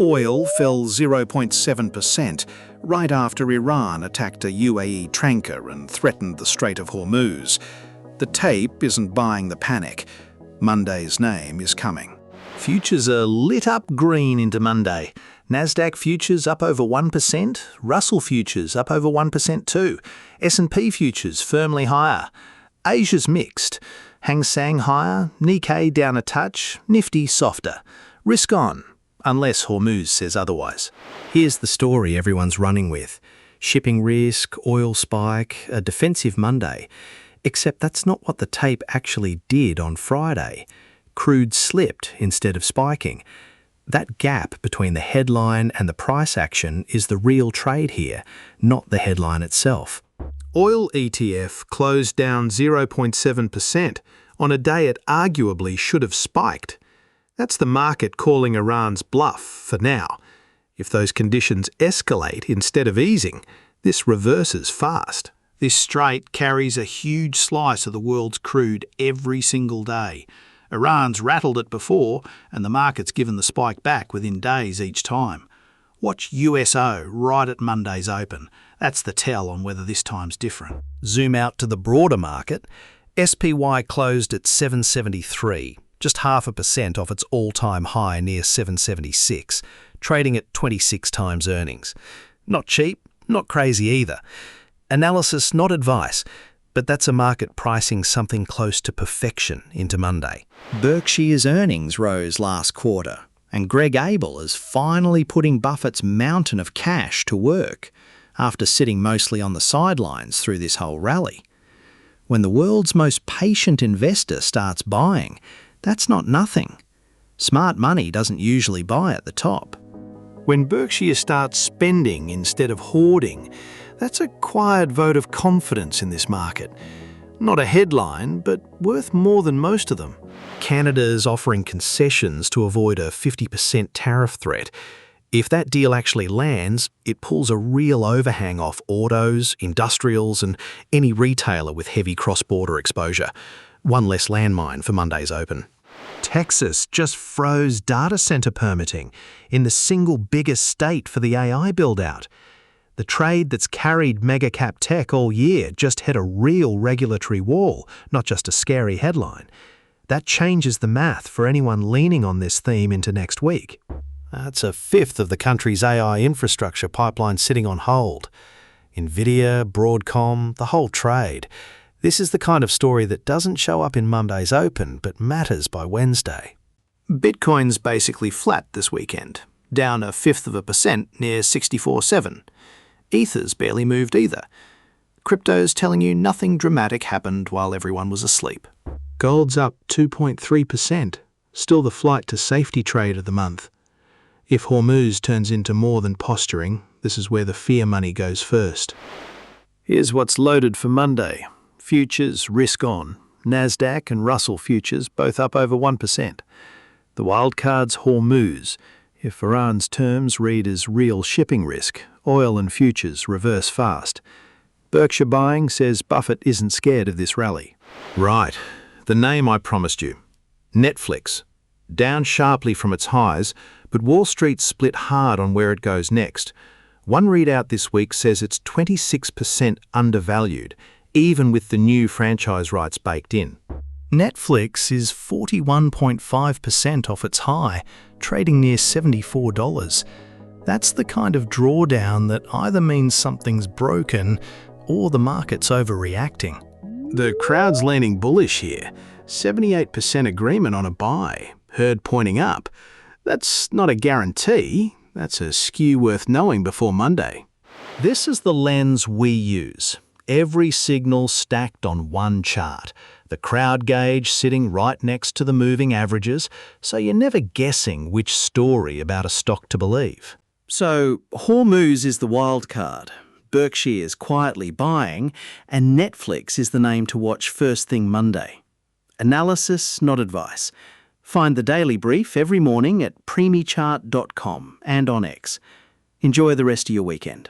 Oil fell 0.7% right after Iran attacked a UAE tanker and threatened the Strait of Hormuz. The tape isn't buying the panic. Monday's name is coming. Futures are lit up green into Monday. Nasdaq futures up over 1%, Russell futures up over 1% too. S&P futures firmly higher. Asia's mixed. Hang Seng higher, Nikkei down a touch, Nifty softer. Risk on, unless Hormuz says otherwise. Here's the story everyone's running with. Shipping risk, oil spike, a defensive Monday. Except that's not what the tape actually did on Friday. Crude slipped instead of spiking. That gap between the headline and the price action is the real trade here, not the headline itself. Oil ETF closed down 0.7% on a day it arguably should have spiked. That's the market calling Iran's bluff for now. If those conditions escalate instead of easing, this reverses fast. This strait carries a huge slice of the world's crude every single day. Iran's rattled it before, and the market's given the spike back within days each time. Watch USO right at Monday's open. That's the tell on whether this time's different. Zoom out to the broader market. SPY closed at 773, just 0.5% off its all-time high near 776, trading at 26 times earnings. Not cheap, not crazy either. Analysis, not advice, but that's a market pricing something close to perfection into Monday. Berkshire's earnings rose last quarter, and Greg Abel is finally putting Buffett's mountain of cash to work after sitting mostly on the sidelines through this whole rally. When the world's most patient investor starts buying, that's not nothing. Smart money doesn't usually buy at the top. When Berkshire starts spending instead of hoarding, that's a quiet vote of confidence in this market. Not a headline, but worth more than most of them. Canada's offering concessions to avoid a 50% tariff threat. If that deal actually lands, it pulls a real overhang off autos, industrials, and any retailer with heavy cross-border exposure. One less landmine for Monday's open. Texas just froze data center permitting in the single biggest state for the AI build-out. The trade that's carried mega-cap tech all year just hit a real regulatory wall, not just a scary headline. That changes the math for anyone leaning on this theme into next week. That's a fifth of the country's AI infrastructure pipeline sitting on hold. Nvidia, Broadcom, the whole trade. This is the kind of story that doesn't show up in Monday's open, but matters by Wednesday. Bitcoin's basically flat this weekend, down 0.5% near 64.7. Ether's barely moved either. Crypto's telling you nothing dramatic happened while everyone was asleep. Gold's up 2.3%, still the flight to safety trade of the month. If Hormuz turns into more than posturing, this is where the fear money goes first. Here's what's loaded for Monday. Futures risk on. Nasdaq and Russell futures both up over 1%. The wildcard's Hormuz. If Iran's terms read as real shipping risk, oil and futures reverse fast. Berkshire buying says Buffett isn't scared of this rally. Right. The name I promised you. Netflix. Down sharply from its highs, but Wall Street split hard on where it goes next. One readout this week says it's 26% undervalued, even with the new franchise rights baked in. Netflix is 41.5% off its high, trading near $74. That's the kind of drawdown that either means something's broken or the market's overreacting. The crowd's leaning bullish here. 78% agreement on a buy, herd pointing up. That's not a guarantee. That's a skew worth knowing before Monday. This is the lens we use. Every signal stacked on one chart. The crowd gauge sitting right next to the moving averages, so you're never guessing which story about a stock to believe. So, Hormuz is the wild card, Berkshire's quietly buying, and Netflix is the name to watch first thing Monday. Analysis, not advice. Find the daily brief every morning at PremiChart.com and on X. Enjoy the rest of your weekend.